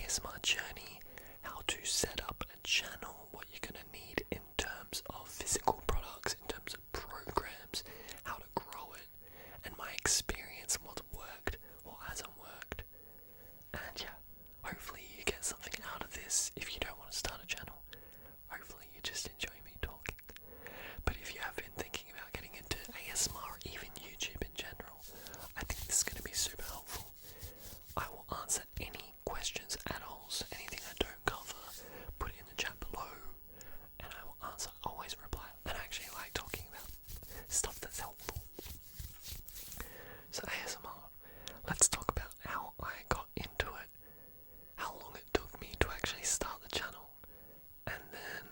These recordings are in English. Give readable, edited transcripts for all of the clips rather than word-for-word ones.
ASMR journey, how to set up a channel, what you're going to need in terms of physical products, in terms of programs, how to grow it, and my experience, what's worked, what hasn't worked. And yeah, hopefully you get something out of this. If you don't want to start a channel, hopefully you just enjoy me talking. But if you have been thinking about getting into ASMR or even YouTube in general, I think this is going to be super helpful. I will answer any questions at all, so anything I don't cover, put it in the chat below, and I will answer, always reply. And I actually like talking about stuff that's helpful. So ASMR, let's talk about how I got into it, how long it took me to actually start the channel, and then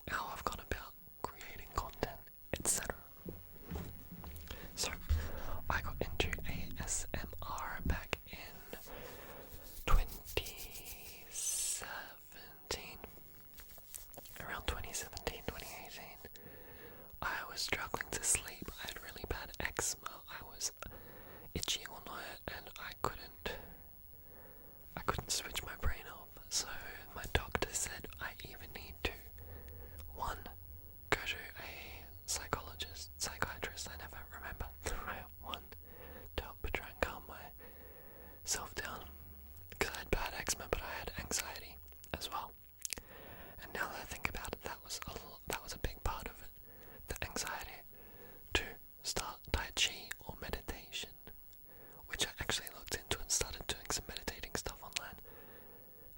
how I've gone about creating content, etc. So, I got into ASMR back in 2017, around 2017, 2018. I was struggling to sleep. I had really bad eczema. I was itchy all night, and I couldn't switch my brain off. So my doctor said I either need to, one, go to a psychiatrist, I never remember the right one, to help try and calm myself down, because I had bad eczema, but I had anxiety as well. And now that I think about it, that was a big part of it, the anxiety. To start Tai Chi or meditation, which I actually looked into and started doing some meditating stuff online.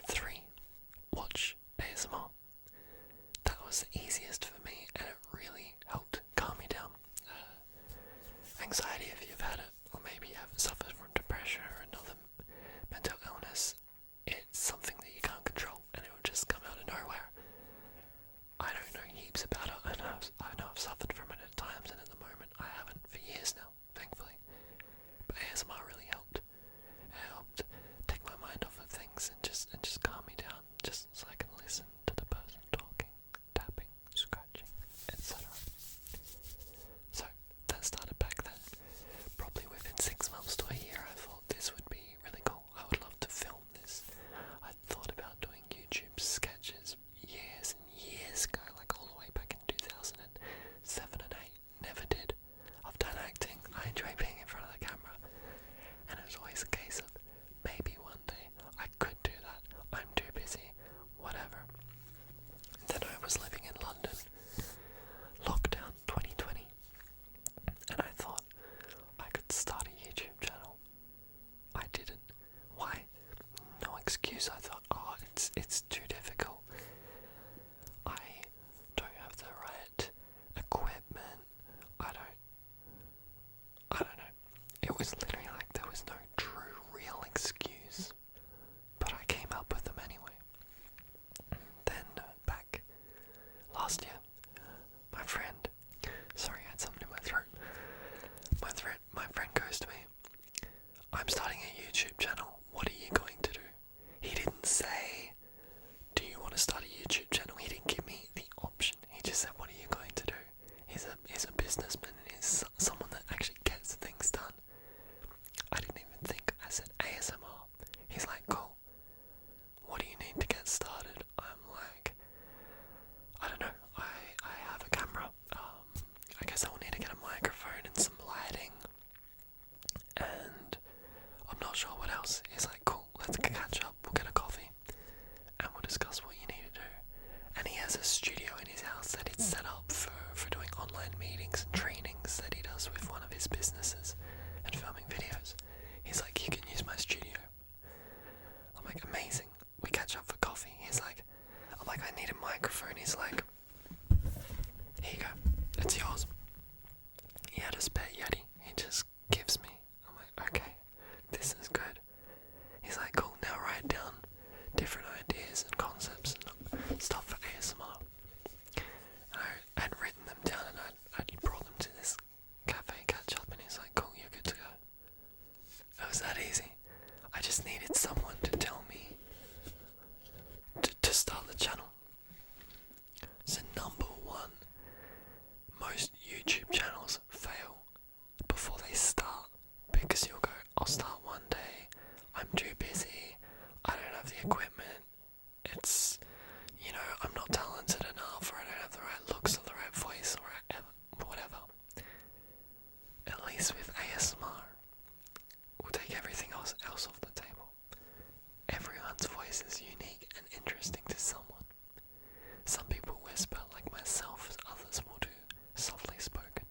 3, watch ASMR. That was the easiest for me, and it really helped calm me down. Anxiety, if you've had it, or maybe you have suffered from depression or another mental illness, it's something that you can't control, and it will just come out of nowhere. I don't know heaps about it. I know I've suffered from it at times, and at the moment I haven't for years now, thankfully. But ASMR really helped. It helped take my mind off of things and just calm me down, just so I can listen to the person talking, tapping, scratching, etc. So that started back then. Probably within 6 months to a year, I thought this would be really cool. I would love to film this. I thought about doing YouTube sketches years and years ago, like all the way back in 2007 and 8. Never did. I've done acting. I enjoy being in front of the camera. And it was always a case of maybe one day I could do that. I'm too busy. Whatever. Then I was living in London. Lockdown 2020. And I thought I could start a YouTube channel. I didn't. Why? No excuse. I thought, it's too difficult. I don't have the right equipment. I don't know. It was literally like there was no true, real excuse. But I came up with them anyway. Then, back last year, my friend, sorry, I had something in my throat. My friend goes to me, I'm starting a YouTube channel. What are you going to do? He didn't say, do you want to start a YouTube channel? He didn't give me the option. He just said, what are you going to do? He's a businessman, and he's someone that actually gets things done. I didn't even think. I said ASMR. He's like, cool. What do you need to get started? I'm like, I don't know. I have a camera. I guess I will need to get a microphone and some lighting. And I'm not sure what else. He's like, cool, let's catch up. We'll get a coffee. And we'll discuss what you need to do. And he has a studio in his house that he's set up for doing online meetings and trainings that he does with one of his businesses and filming videos. He's like, you can use my studio. I'm like, amazing. We catch up for coffee. I'm like, I need a microphone. He's like, here you go. It's yours. He had a spare Yeti. He just gives me. I'm like, okay, this is good. He's like, cool, now write down different ideas and concepts and stuff for ASMR. And I had written them down, and I'd brought them to this cafe catch up, and he's like, cool, you're good to go. It was that easy. I just needed someone to tell me to start the channel. So number one, most YouTube channels fail before they start, because you'll go, I'll start one day, I'm too busy, I don't have the equipment. It's, I'm not talented enough, or I don't have the right looks or the right voice or whatever. At least with ASMR, we'll take everything else off the table. Everyone's voice is unique and interesting to someone. Some people whisper like myself, as others will do softly spoken.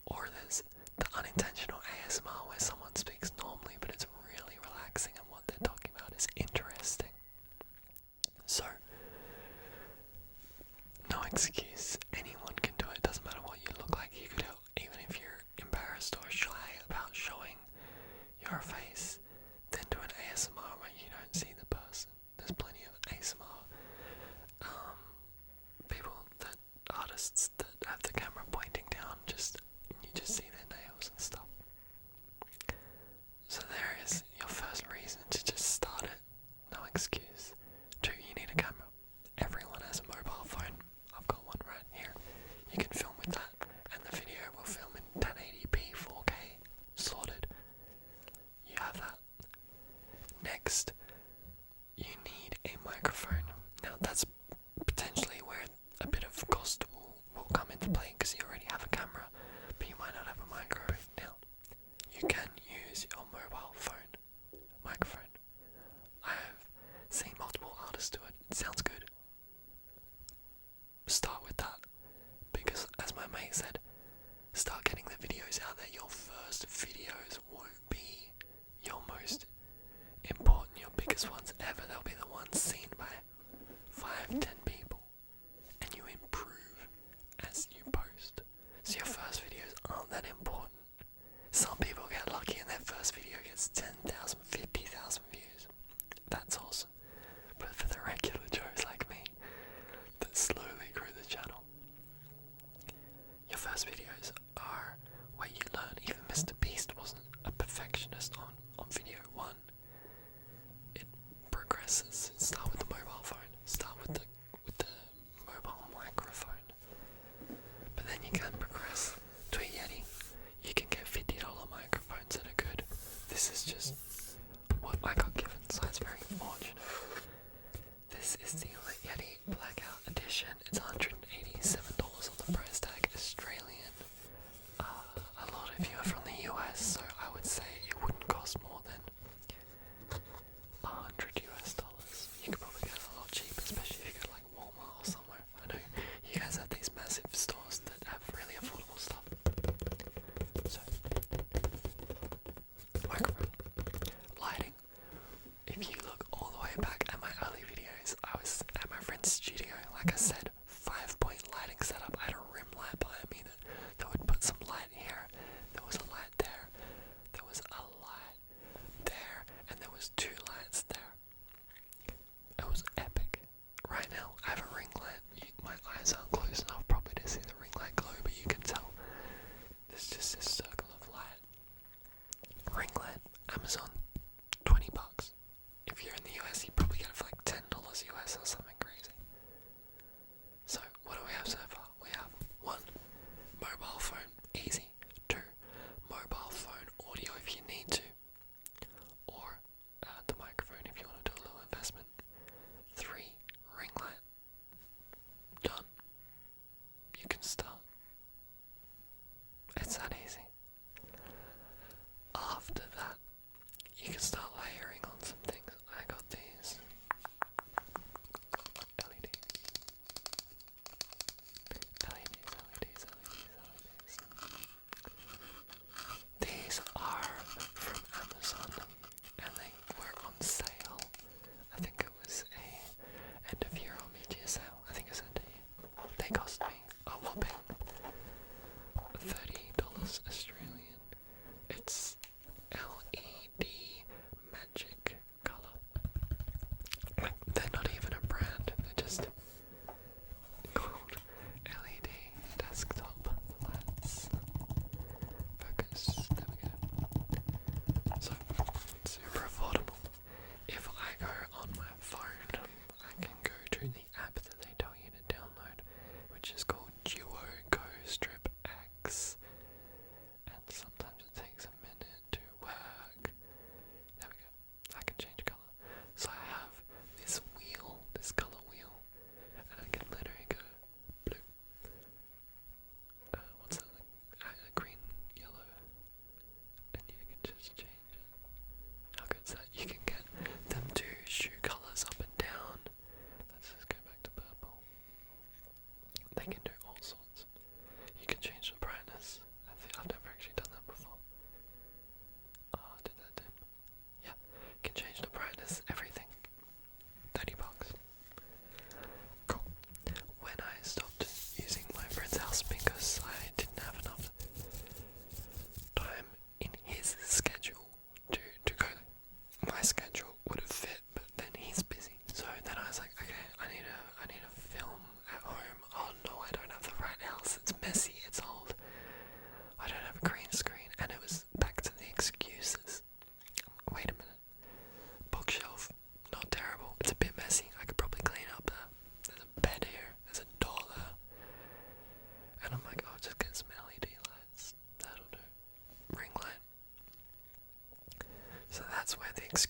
Or there's the unintentional ASMR where someone speaks normally but it's really relaxing and what they're talking about is interesting. So, no excuse. Anyone can do it. Doesn't matter what you look like. You could help, even if you're embarrassed or shy about showing your face. Then do an ASMR where you don't see the person. There's plenty of ASMR people, artists that have the camera pointing down. You just see their nails and stuff. So there is your first reason to just start it. No excuse. 2, you need a camera. Everyone has a mobile phone. I've got one right here. You can film with that, and the video will film in 1080p 4K sorted. You have that. Next, you need a microphone. Now that's potentially where a bit of cost will come into play, because you already have a camera, but you might not have a microphone. Now, you can use your mobile phone microphone. I have seen multiple artists do it. It sounds good. Start with that, because as my mate said, start getting the videos out there. Your first videos won't be your most important, your biggest ones ever. They'll be the ones seen by 5-10 people, and you improve as you post. So your first videos aren't that important. Some people get lucky and their first video gets 10,000, 50,000 views. That's awesome. But for the regular Joes like me that slowly grew the channel, your first videos are where you learn. Even Mr. Beast wasn't a perfectionist on video 1. It progressed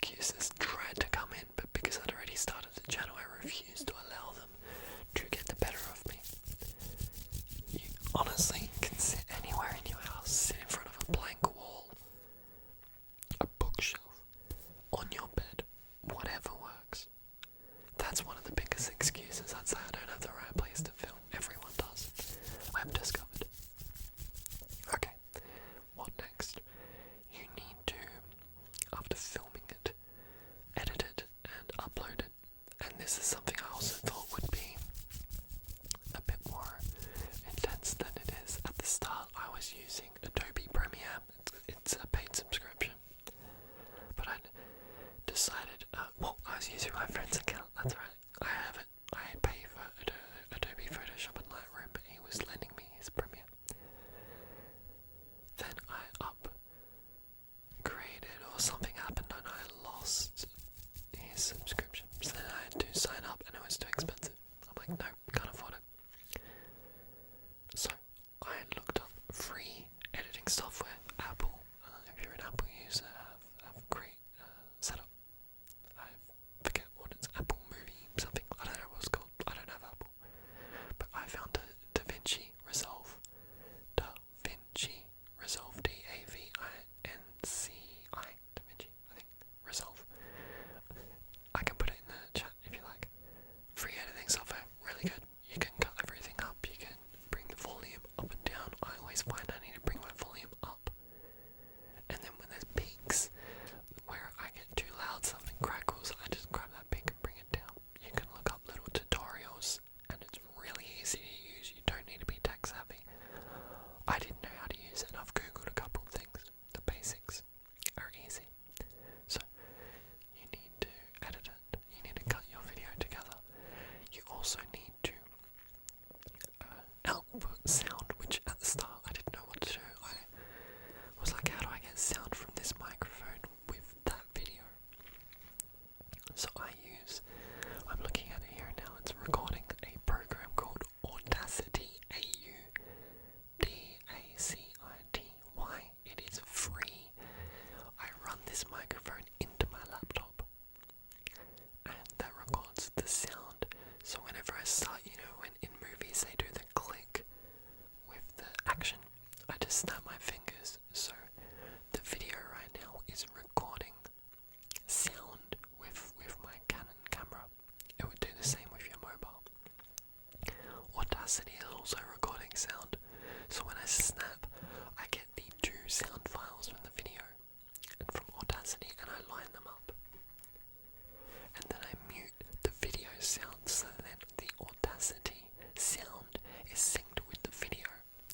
excuses tried to come in, but because I'd already started the channel, I refused to allow them to get the better of me. You honestly can sit anywhere in your house, sit in front of a blank wall, a bookshelf, on your bed, whatever works. That's one of the biggest excuses. I'd say I don't have the right place to film. Everyone does. I've discovered. Okay, what next? You need to, after filming it, edit it and upload it. And this is something I also thought would be a bit more intense than it is. At the start, I was using Adobe Premiere. It's a paid subscription. But I decided, I was using my friend's account, that's right. I have it. I pay for Adobe Photoshop and Lightroom, but he was lending me his Premiere. Then I upgraded, or something happened and I lost his subscription. So then I had to sign up and it was too expensive. I'm like, no, can't afford it. So I looked up free editing software. Apple, if you're an Apple user, have a great setup. I forget what it's, Apple Movie something, I don't know what it's called, I don't have Apple. But I found DaVinci Resolve, D-A-V-I-N-C-I, DaVinci, I think, Resolve. I can put it in the chat if you like. Free editing software, really good. You can cut everything up, you can bring the volume up and down. I always find I need to bring my volume up. And then when there's peaks where I get too loud, something crackles, I just grab that peak and bring it down. You can look up little tutorials and it's really easy to use. You don't need to be tech savvy. I didn't know how to use it and I've googled a couple of things. The basics are easy. So you need to edit it. You need to cut your video together. You also need to output sound, which at the start I didn't know what to do. I was like, how do I get sound from this microphone with that video? So I'm looking at it here now, it's recording a program called Audacity, A-U-D-A-C-I-T-Y. It is free. I run this microphone into my laptop and that records the sound. So whenever I start, when in movies they do the click with the action, I just snap my fingers. So the video right now is recording sound with my Canon camera. It would do the same with your mobile. Audacity is also recording sound. So when I snap, I get the two sound files from the video and from Audacity and I line them up. And then I mute the video sound so then the Audacity sound is synced with the video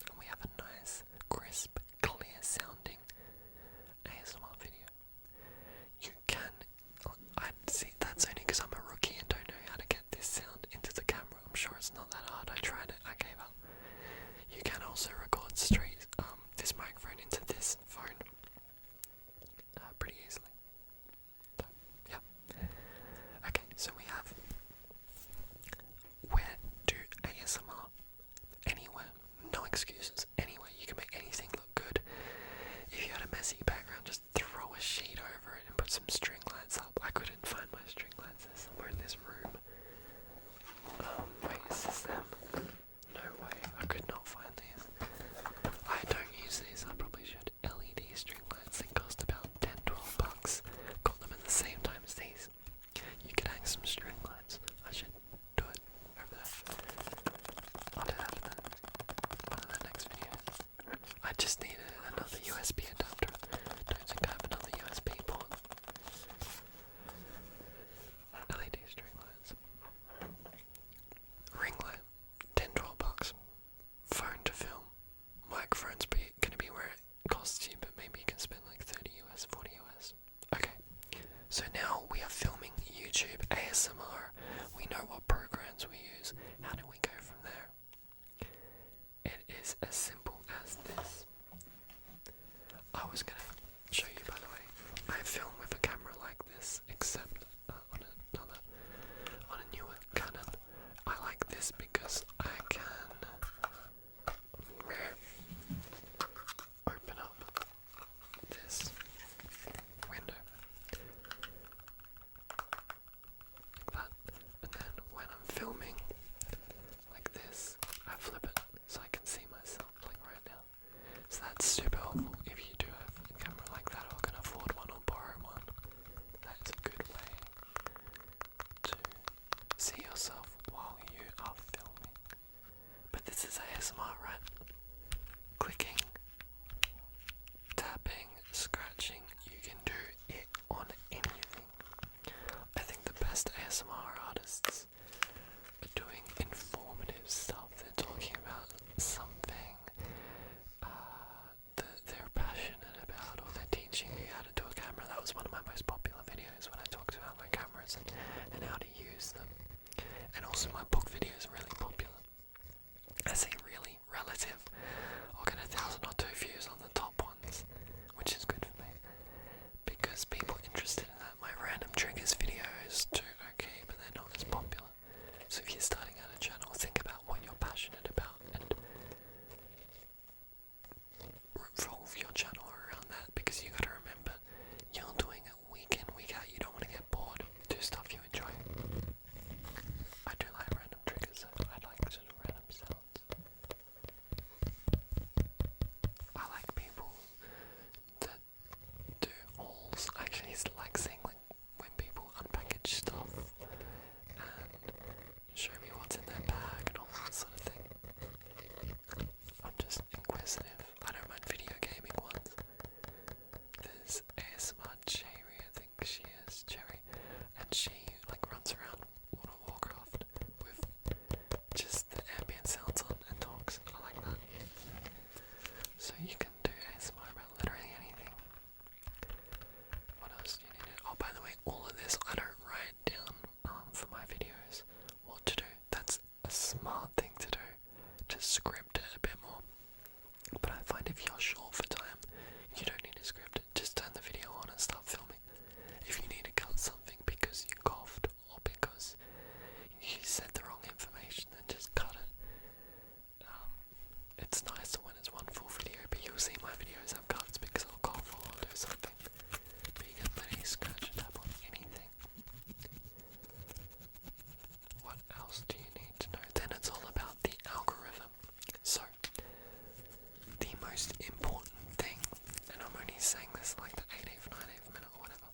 and we have a nice, crisp, clear sounding ASMR video. You can, that's only because I'm a rookie and don't know how to get this sound into the camera. I'm sure it's not that hard. I tried it, I gave up. You can also record straight this microphone into this phone pretty easily. So, yeah. Okay, so we have where to ASMR anywhere, no excuses, anywhere. You can make anything look good. If you had a messy background, just throw a sheet over it and put some string lights up. I couldn't find my string lights, they're somewhere in this room. Wait, is this them? No way, I could not find these. I don't use these, I probably should. LED string lights, they cost about 10-12 bucks. Got them at the same time as these. You can hang some string lights. I should do it over there. I'll do that in one of the next videos. I just need another USB adapter. Don't think I have another USB port. LED string lights. Ring light, 10-12 bucks. Phone to film. Microphone's gonna be where it costs you, but maybe you can spend like 30 US, 40 US. Okay, so now we are filming YouTube ASMR. We know what programs we use. How do we go from there? It is as simple as this. I was gonna show you, by the way, I film with a camera like this, except on a newer Canon. I like this because I can open up this window see yourself while you are filming. But this is ASMR, right? Clicking, tapping, scratching, you can do it on anything. I think the best ASMR artists are doing informative stuff. They're talking about something that they're passionate about, or they're teaching you how to do a camera. That was one of my most popular videos when I talked about my cameras and how to use them. And also my book video is really popular. I say really relative. I'll get 1,000 or 2 views on the top ones, which is good for me, because people interested in that. My random triggers videos do okay, but they're not as popular. So if you're starting out a channel, think about what you're passionate about and revolve your channel around that, because you gotta remember, you're doing it week in, week out. You don't want to get bored. Do stuff you enjoy. I do like random triggers, so I like sort of random sounds. I like people that do hauls. Actually, it's like seeing like when people unpackage stuff and show me what's in their bag and all that sort of thing. I'm just inquisitive. I don't mind video gaming ones. There's ASMR Cherry, I think she is Cherry, and she like runs around World of Warcraft with just the ambient sounds on and talks. I like that. So you can do ASMR about literally anything. What else do you need? Oh, by the way, all of this I don't write down for my videos what to do. That's a smart thing to do. Just script it a bit more. But I find if you're short for time, you don't need to script it. Just turn the video on and start filming. If you need to cut something because you coughed or because you said the wrong information, then just cut it. It's nicer when it's one full video, but you'll see my videos have cuts because I'll cough or I'll do something. But you can literally scratch and tap on anything. What else do you need to know? Then it's all about the algorithm. So, the most important thing, and I'm only saying this like the 8th, 9th minute or whatever,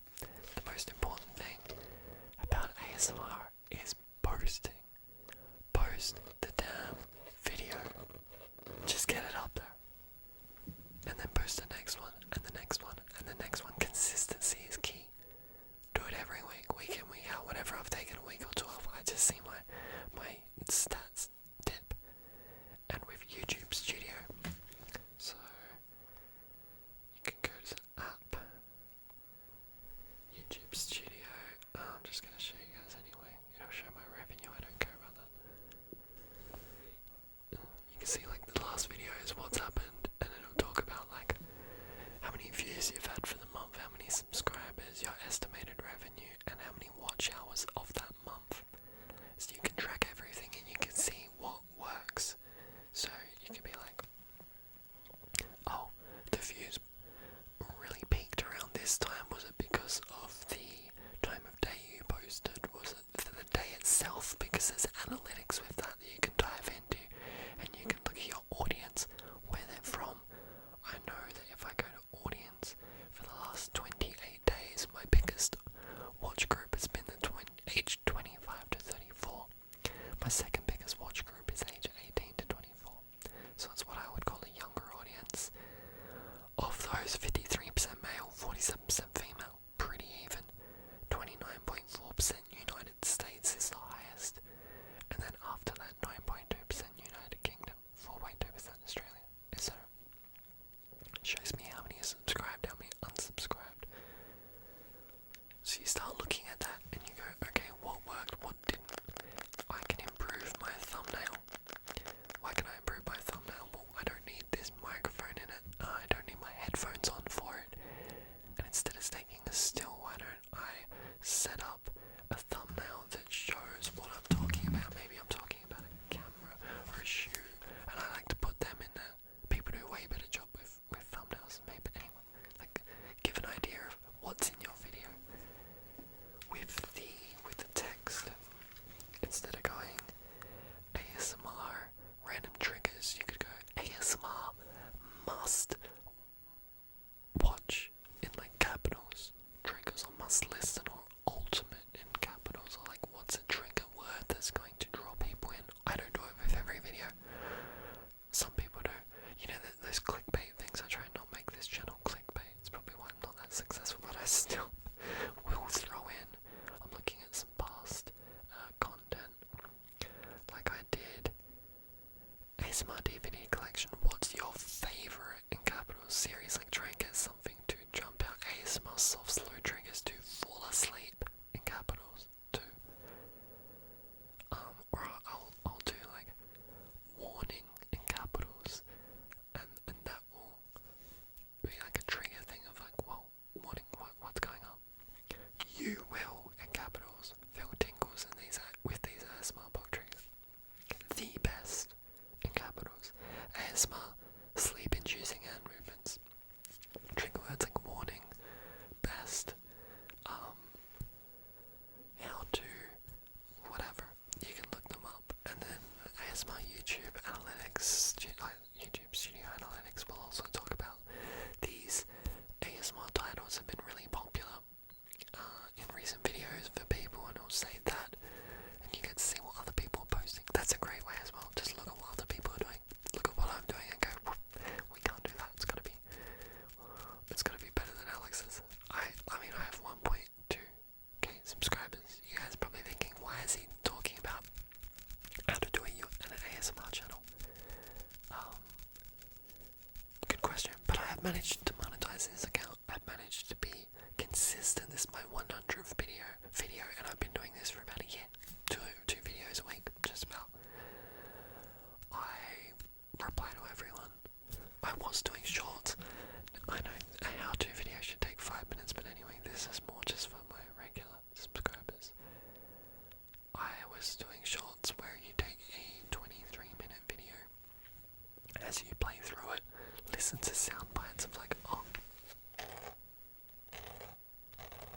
the most important thing about ASMR is posting. Post the damn video. Just get it up there. And then post the next one, and the next one, and the next one. Consistency is key. Do it every week in, week out. Whenever I've taken a week or 2 off, I just see my stats dip. And with YouTube Studio, so you can go to the app, YouTube Studio. I'm just going to show you guys anyway. It'll show my revenue, I don't care about that. You can see like the last video is what's happened, and it'll talk about like how many views you've had for the month, how many subscribers, your estimated revenue, and how many watch hours of that month. So you can track everything and you can see what works. So you can be like, oh, the views really peaked around this time. Was it because of the time of day you posted? Was it for the day itself? Because there's analytics with that you can dive into, and you can look at your audience, where they're from. I know that if I go to audience for the last 28 days, my biggest watch group has been the age 25 to 34. My second biggest watch group is age 18 to 24. So that's what I would call a younger audience. Of those, 53% male, 47% female, pretty even. 29.4% United States is the highest. And then after that, 9.2% United Kingdom, 4.2% Australia, etc. Shows me how many are subscribed, how many unsubscribed. So you start looking at that and you go, okay, what worked, what didn't? I can improve my thumbnail. Why can I improve my thumbnail? Well, I don't need this microphone in it. I don't need my headphones on for it. And instead of taking a still, why don't I set up a thumbnail that shows what I'm talking about? Maybe I'm talking about a camera or a shoe, and I like to put them in there. People do a way better job with thumbnails than me, but anyway, like, give an idea of what's in your video with the text. Instead of going ASMR random triggers, you could go ASMR must watch in like capitals, triggers, or must listen, or ultimate managed to monetize this account. I've managed to be consistent. This is my 100th video, and I've been doing this for about a year. Two videos a week, just about. I reply to everyone. I was doing shorts. I know a how-to video should take 5 minutes, but anyway, this is more just for my regular subscribers. I was doing shorts where you take a 23-minute video. As you play through it, listen to sound bites of like, oh,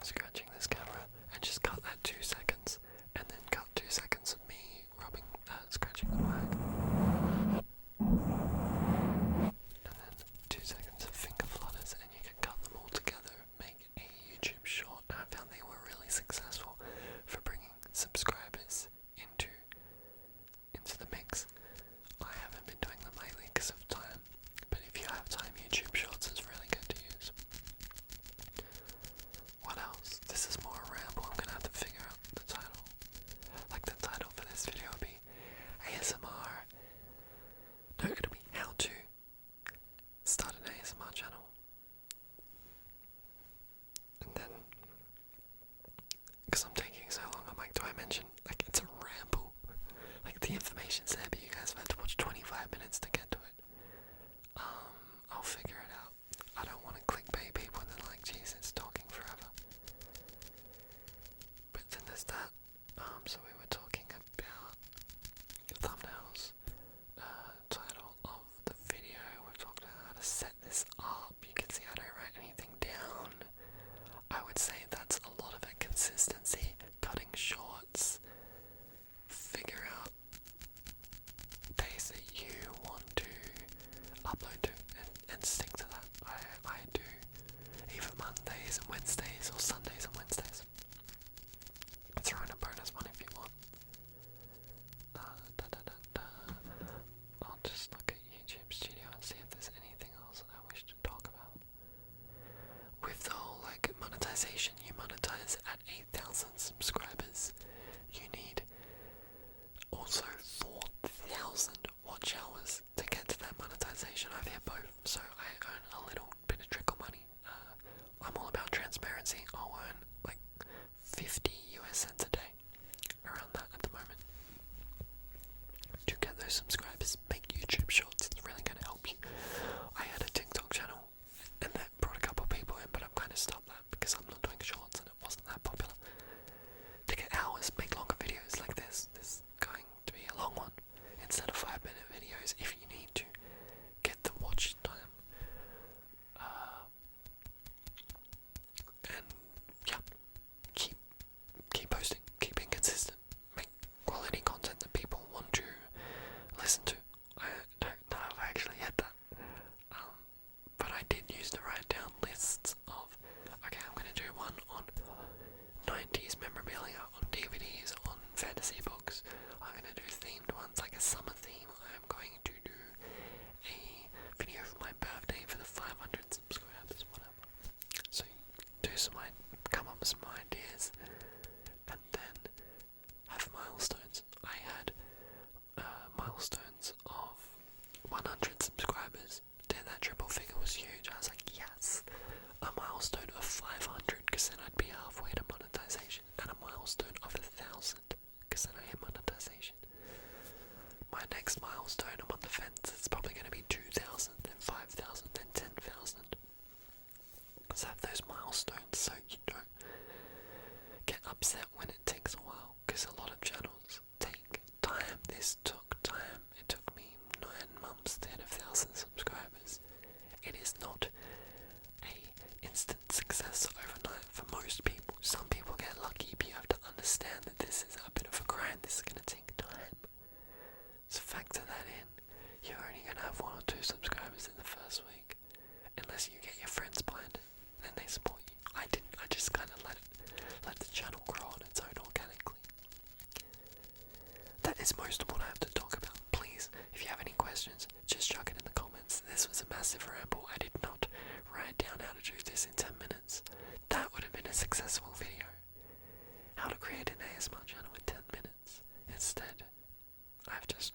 scratching this camera, and just cut that 2 seconds, and then cut 2 seconds of me rubbing, scratching the mic, and then 2 seconds of finger flutters, and you can cut them all together, make a YouTube short. And I found they were really successful for bringing subscribers into the mix. I haven't been doing them lately because of time, but if you have time, YouTube Shorts is really good to use. What else? This is more a ramble. I'm gonna have to figure out the title. Like the title for this video will be ASMR. No, it'll be how to start an ASMR channel. And then, because I'm taking so long, I'm like, do I mention, like, it's a ramble? Like, the information's there, but you guys have had to watch 25 minutes to get to it. I'll figure it out. I don't want to clickbait people and then like, geez, it's talking forever. But then there's that. So we were talking about thumbnails, title of the video. We talked about how to set this up. You can see I don't write anything down. I would say that's a lot of it. Consistency, cutting shorts, figure out days that you want to upload to and stick to that. I do either Mondays and Wednesdays or Sundays and Wednesdays. Throw in a bonus one if you want. I'll just look at YouTube Studio and see if there's anything else I wish to talk about. With the whole like monetization, you monetize at 8,000 subscribers. You need also 4,000 watch hours to get to that monetization. I've hit both, so I earn a little bit of trickle money. I'm all about transparency. I'll earn like 50 US cents a day, around that at the moment. To get those subscribers, make YouTube Shorts. It's really going to help you. I had a TikTok channel, and that brought a couple people in, but I've kind of stopped that because I'm not doing shorts and it wasn't that popular. To get hours, make longer videos like this. This is going to be a long one instead of 5-minute videos if you need to get the watch time. And yeah, keep posting, keep being consistent, make quality content that people want to listen to. I don't know if I actually had that, but I did used to write down lists of, okay, I'm going to do one on 90s memorabilia, on DVDs, on fantasy books. I'm going to do themed ones, like a summer theme. I'm going to do a video for my birthday for the 500 subscribers, whatever. So come up with some ideas, and then have milestones. I had milestones of 100 subscribers. Then that triple figure was huge. I was like, yes. A milestone of 500, because then I'd be halfway to monetization, and a milestone of 1,000, because then I hit monetization. My next milestone, I'm on the fence, it's probably going to be 2,000, then 5,000, then 10,000. Let's have those milestones so you don't get upset when it takes a while, because a lot of channels take time. This took time. It took me 9 months to hit 1,000 subscribers. It is not a instant success overnight for most people. Some people get lucky, but you have to understand that this is a bit of a grind. This is going to take time. So factor that in. You're only going to have 1 or 2 subscribers in the first week, unless you get your friends behind it, then they support you. I didn't. I just kind of let the channel grow on its own organically. That is most of what I have to talk about. Please, if you have any questions, just chuck it in the comments. This was a massive ramble. I did not write down how to do this in 10 minutes. That would have been a successful video. How to create an ASMR channel in 10 minutes. Instead, I've just